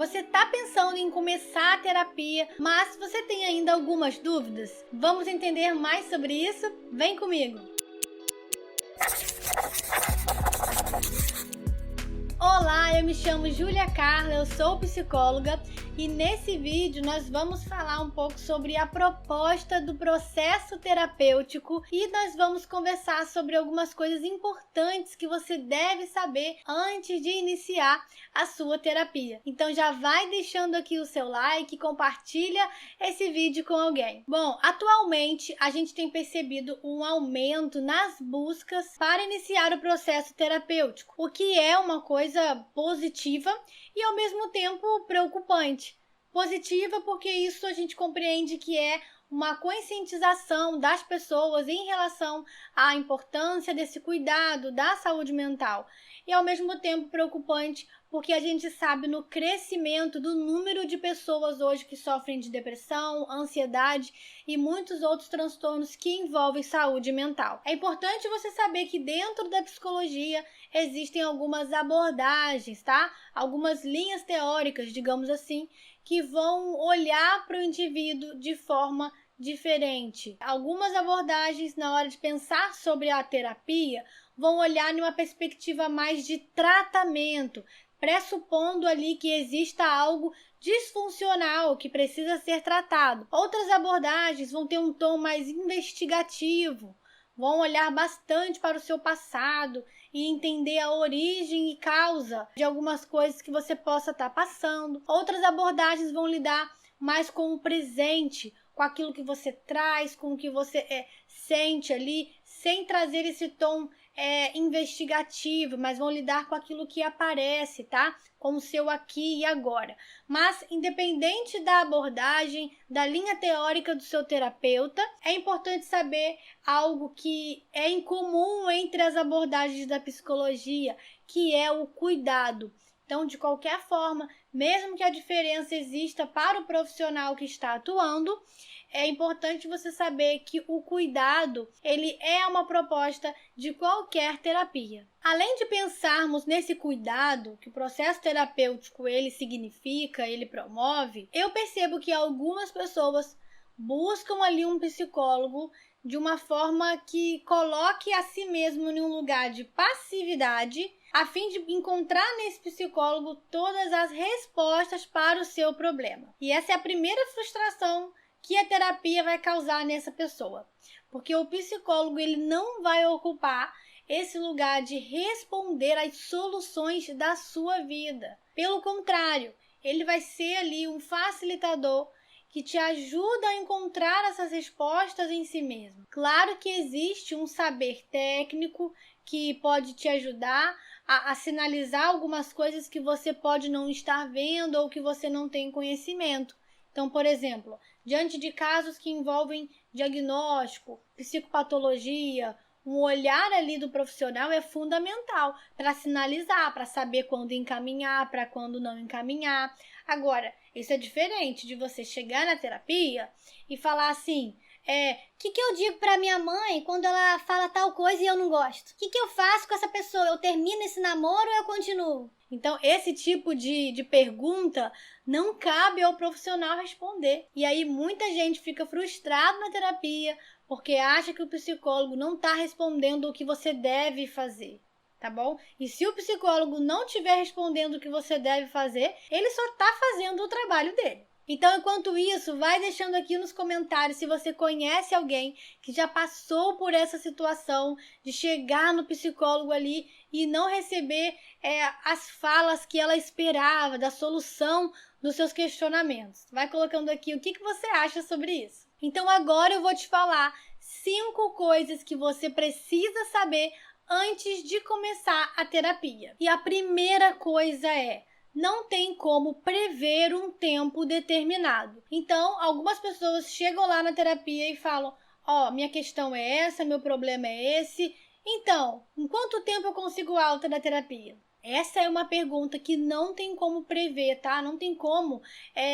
Você está pensando em começar a terapia, mas você tem ainda algumas dúvidas? Vamos entender mais sobre isso? Vem comigo! Olá, eu me chamo Júlia Carla, eu sou psicóloga e nesse vídeo nós vamos falar um pouco sobre a proposta do processo terapêutico e nós vamos conversar sobre algumas coisas importantes que você deve saber antes de iniciar a sua terapia. Então já vai deixando aqui o seu like, compartilha esse vídeo com alguém. Bom, atualmente a gente tem percebido um aumento nas buscas para iniciar o processo terapêutico, o que é uma coisa positiva e ao mesmo tempo preocupante. Positiva porque isso a gente compreende que é uma conscientização das pessoas em relação à importância desse cuidado da saúde mental. E ao mesmo tempo preocupante porque a gente sabe no crescimento do número de pessoas hoje que sofrem de depressão, ansiedade e muitos outros transtornos que envolvem saúde mental. É importante você saber que dentro da psicologia existem algumas abordagens, tá? Algumas linhas teóricas, digamos assim, que vão olhar para o indivíduo de forma diferente. Algumas abordagens, na hora de pensar sobre a terapia, vão olhar numa perspectiva mais de tratamento, pressupondo ali que exista algo disfuncional que precisa ser tratado. Outras abordagens vão ter um tom mais investigativo, vão olhar bastante para o seu passado e entender a origem e causa de algumas coisas que você possa estar passando. Outras abordagens vão lidar mais com o presente, com aquilo que você traz, com o que você sente ali, sem trazer esse tom investigativo, mas vão lidar com aquilo que aparece, tá? Com o seu aqui e agora. Mas, independente da abordagem, da linha teórica do seu terapeuta, é importante saber algo que é incomum entre as abordagens da psicologia, que é o cuidado. Então, de qualquer forma, mesmo que a diferença exista para o profissional que está atuando, é importante você saber que o cuidado, ele é uma proposta de qualquer terapia. Além de pensarmos nesse cuidado que o processo terapêutico ele significa, ele promove, eu percebo que algumas pessoas buscam ali um psicólogo de uma forma que coloque a si mesmo em um lugar de passividade, a fim de encontrar nesse psicólogo todas as respostas para o seu problema. E essa é a primeira frustração que a terapia vai causar nessa pessoa, porque o psicólogo ele não vai ocupar esse lugar de responder às soluções da sua vida. Pelo contrário, ele vai ser ali um facilitador que te ajuda a encontrar essas respostas em si mesmo. Claro que existe um saber técnico que pode te ajudar a sinalizar algumas coisas que você pode não estar vendo ou que você não tem conhecimento. Então, por exemplo, diante de casos que envolvem diagnóstico, psicopatologia, um olhar ali do profissional é fundamental para sinalizar, para saber quando encaminhar, para quando não encaminhar. Agora, isso é diferente de você chegar na terapia e falar assim, que eu digo pra minha mãe quando ela fala tal coisa e eu não gosto? O que eu faço com essa pessoa? Eu termino esse namoro ou eu continuo? Então, esse tipo de pergunta não cabe ao profissional responder. E aí, muita gente fica frustrada na terapia porque acha que o psicólogo não está respondendo o que você deve fazer, tá bom? E se o psicólogo não estiver respondendo o que você deve fazer, ele só está fazendo o trabalho dele. Então, enquanto isso, vai deixando aqui nos comentários se você conhece alguém que já passou por essa situação de chegar no psicólogo ali e não receber as falas que ela esperava, da solução dos seus questionamentos. Vai colocando aqui o que você acha sobre isso. Então, agora eu vou te falar 5 coisas que você precisa saber antes de começar a terapia. E a primeira coisa não tem como prever um tempo determinado. Então, algumas pessoas chegam lá na terapia e falam, minha questão é essa, meu problema é esse. Então, em quanto tempo eu consigo alta da terapia? Essa é uma pergunta que não tem como prever, tá? Não tem como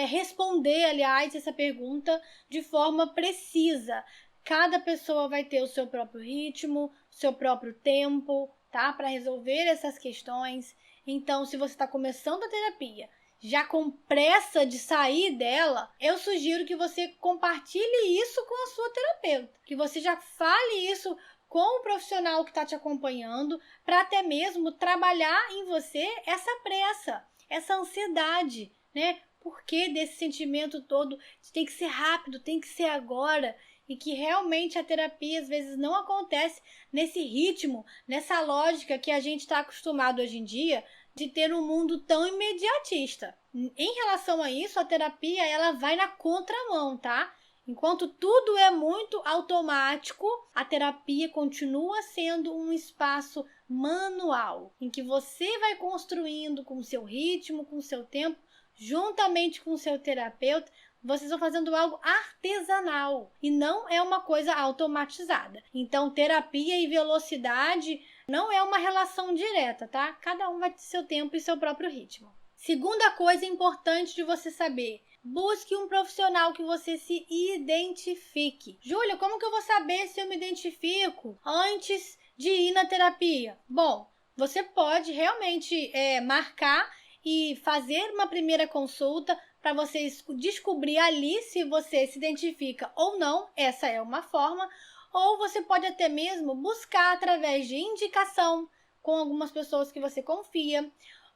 responder, aliás, essa pergunta de forma precisa. Cada pessoa vai ter o seu próprio ritmo, o seu próprio tempo, tá? Para resolver essas questões. Então, se você está começando a terapia já com pressa de sair dela, eu sugiro que você compartilhe isso com a sua terapeuta, que você já fale isso com o profissional que está te acompanhando, para até mesmo trabalhar em você essa pressa, essa ansiedade, né? Por que desse sentimento todo de tem que ser rápido, tem que ser agora, e que realmente a terapia às vezes não acontece nesse ritmo, nessa lógica que a gente está acostumado hoje em dia de ter um mundo tão imediatista. Em relação a isso, a terapia ela vai na contramão, tá? Enquanto tudo é muito automático, a terapia continua sendo um espaço manual, em que você vai construindo com o seu ritmo, com o seu tempo, juntamente com o seu terapeuta, vocês vão fazendo algo artesanal e não é uma coisa automatizada. Então, terapia e velocidade não é uma relação direta, tá? Cada um vai ter seu tempo e seu próprio ritmo. Segunda coisa importante de você saber: busque um profissional que você se identifique. Júlia, como que eu vou saber se eu me identifico antes de ir na terapia? Bom, você pode realmente marcar e fazer uma primeira consulta para você descobrir ali se você se identifica ou não. Essa é uma forma. Ou você pode até mesmo buscar através de indicação com algumas pessoas que você confia.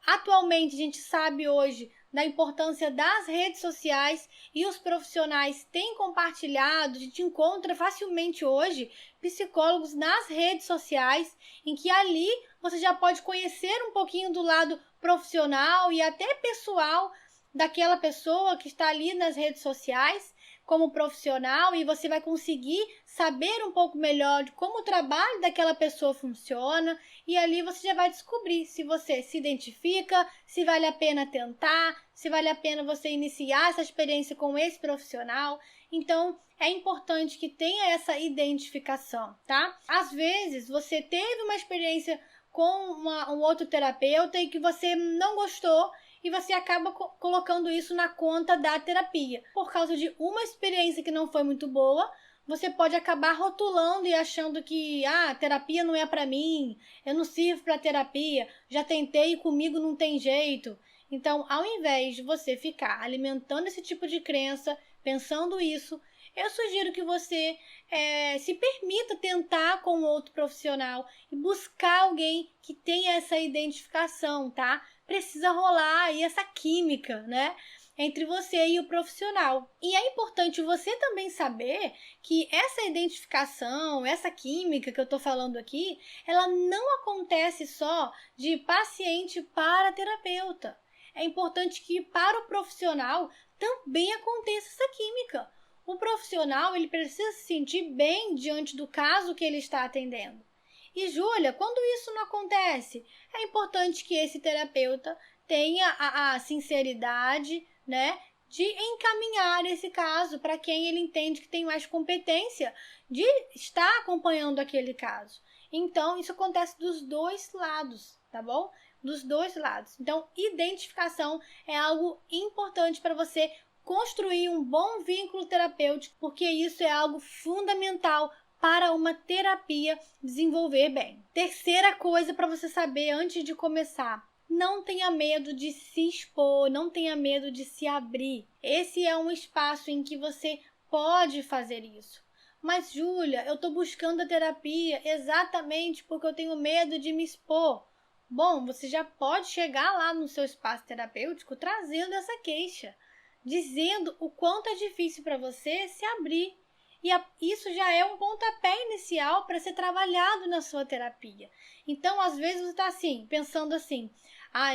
Atualmente, a gente sabe hoje da importância das redes sociais e os profissionais têm compartilhado, a gente encontra facilmente hoje psicólogos nas redes sociais, em que ali você já pode conhecer um pouquinho do lado profissional e até pessoal daquela pessoa que está ali nas redes sociais como profissional, e você vai conseguir saber um pouco melhor de como o trabalho daquela pessoa funciona, e ali você já vai descobrir se você se identifica, se vale a pena tentar, se vale a pena você iniciar essa experiência com esse profissional. Então, é importante que tenha essa identificação, tá? Às vezes, você teve uma experiência com um outro terapeuta e que você não gostou, e você acaba colocando isso na conta da terapia. Por causa de uma experiência que não foi muito boa, você pode acabar rotulando e achando que terapia não é para mim, eu não sirvo para terapia, já tentei e comigo não tem jeito. Então, ao invés de você ficar alimentando esse tipo de crença, pensando isso, eu sugiro que você se permita tentar com outro profissional e buscar alguém que tenha essa identificação, tá? Precisa rolar aí essa química, né? Entre você e o profissional. E é importante você também saber que essa identificação, essa química que eu tô falando aqui, ela não acontece só de paciente para terapeuta. É importante que para o profissional também aconteça essa química. O profissional ele precisa se sentir bem diante do caso que ele está atendendo. E, Júlia, quando isso não acontece, é importante que esse terapeuta tenha a sinceridade, né, de encaminhar esse caso para quem ele entende que tem mais competência de estar acompanhando aquele caso. Então, isso acontece dos dois lados, tá bom? Dos dois lados. Então, identificação é algo importante para você construir um bom vínculo terapêutico, porque isso é algo fundamental para uma terapia desenvolver bem. Terceira coisa para você saber antes de começar: não tenha medo de se expor, não tenha medo de se abrir. Esse é um espaço em que você pode fazer isso. Mas, Júlia, eu estou buscando a terapia exatamente porque eu tenho medo de me expor. Bom, você já pode chegar lá no seu espaço terapêutico trazendo essa queixa, dizendo o quanto é difícil para você se abrir. E isso já é um pontapé inicial para ser trabalhado na sua terapia. Então, às vezes, você está assim, pensando assim: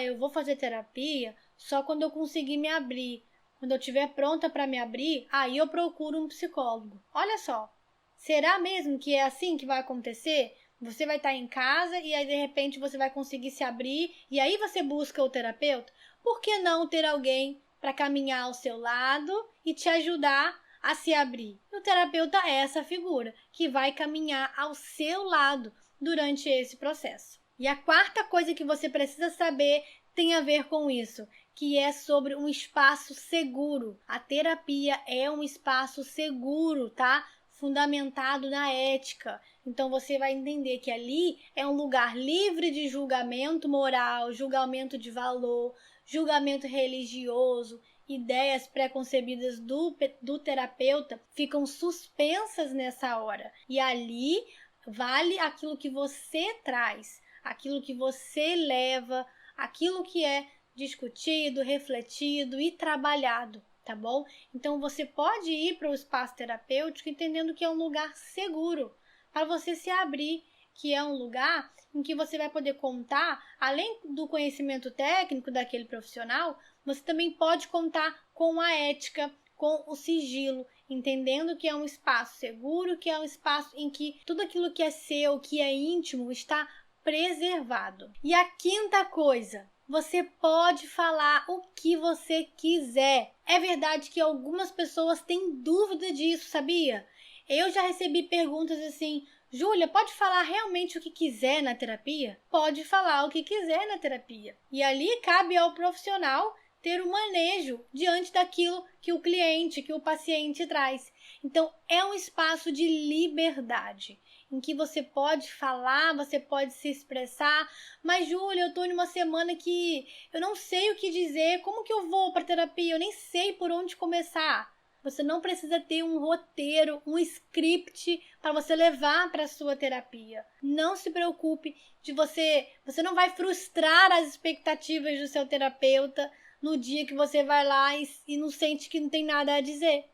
eu vou fazer terapia só quando eu conseguir me abrir. Quando eu estiver pronta para me abrir, aí eu procuro um psicólogo. Olha só, será mesmo que é assim que vai acontecer? Você vai estar em casa e aí, de repente, você vai conseguir se abrir e aí você busca o terapeuta? Por que não ter alguém para caminhar ao seu lado e te ajudar a se abrir? O terapeuta é essa figura que vai caminhar ao seu lado durante esse processo. E a quarta coisa que você precisa saber tem a ver com isso, que é sobre um espaço seguro. A terapia é um espaço seguro, tá? Fundamentado na ética. Então você vai entender que ali é um lugar livre de julgamento moral, julgamento de valor, julgamento religioso, ideias preconcebidas do terapeuta ficam suspensas nessa hora. E ali vale aquilo que você traz, aquilo que você leva, aquilo que é discutido, refletido e trabalhado, tá bom? Então você pode ir para o espaço terapêutico entendendo que é um lugar seguro para você se abrir, que é um lugar em que você vai poder contar, além do conhecimento técnico daquele profissional, você também pode contar com a ética, com o sigilo, entendendo que é um espaço seguro, que é um espaço em que tudo aquilo que é seu, que é íntimo, está preservado. E a quinta coisa, você pode falar o que você quiser. É verdade que algumas pessoas têm dúvida disso, sabia? Eu já recebi perguntas assim: Júlia, pode falar realmente o que quiser na terapia? Pode falar o que quiser na terapia. E ali cabe ao profissional ter o manejo diante daquilo que o cliente, que o paciente traz. Então, é um espaço de liberdade, em que você pode falar, você pode se expressar. Mas, Júlia, eu tô numa semana que eu não sei o que dizer, como que eu vou para terapia? Eu nem sei por onde começar. Você não precisa ter um roteiro, um script para você levar para a sua terapia. Não se preocupe de você não vai frustrar as expectativas do seu terapeuta no dia que você vai lá e não sente que não tem nada a dizer.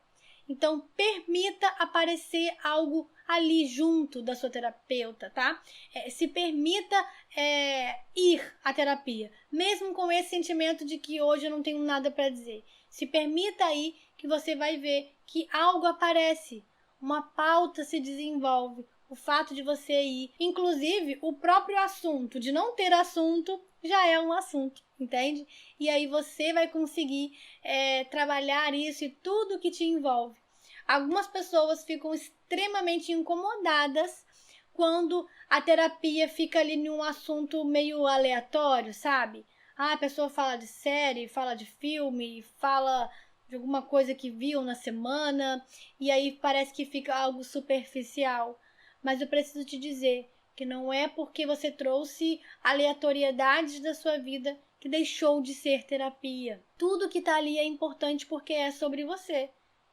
Então, permita aparecer algo ali junto da sua terapeuta, tá? Se permita ir à terapia, mesmo com esse sentimento de que hoje eu não tenho nada para dizer. Se permita ir, que você vai ver que algo aparece, uma pauta se desenvolve, o fato de você ir. Inclusive, o próprio assunto, de não ter assunto, já é um assunto, entende? E aí você vai conseguir trabalhar isso e tudo que te envolve. Algumas pessoas ficam extremamente incomodadas quando a terapia fica ali num assunto meio aleatório, sabe? A pessoa fala de série, fala de filme, fala de alguma coisa que viu na semana, e aí parece que fica algo superficial. Mas eu preciso te dizer que não é porque você trouxe aleatoriedades da sua vida que deixou de ser terapia. Tudo que tá ali é importante porque é sobre você.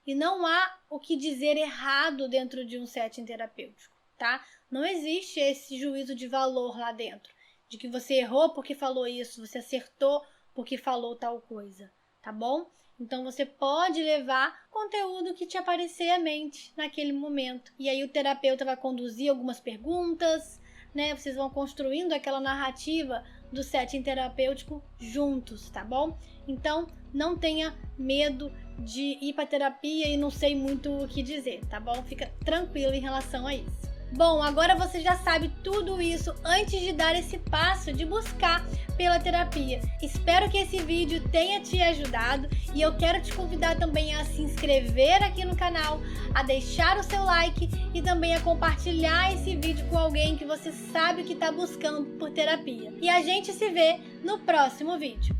E não há o que dizer errado dentro de um setting terapêutico, tá? Não existe esse juízo de valor lá dentro, de que você errou porque falou isso, você acertou porque falou tal coisa, tá bom? Então você pode levar conteúdo que te aparecer à mente naquele momento. E aí o terapeuta vai conduzir algumas perguntas, né? Vocês vão construindo aquela narrativa do setting terapêutico juntos, tá bom? Então não tenha medo de ir para terapia e não sei muito o que dizer, tá bom? Fica tranquilo em relação a isso. Bom, agora você já sabe tudo isso antes de dar esse passo de buscar pela terapia. Espero que esse vídeo tenha te ajudado e eu quero te convidar também a se inscrever aqui no canal, a deixar o seu like e também a compartilhar esse vídeo com alguém que você sabe que está buscando por terapia. E a gente se vê no próximo vídeo.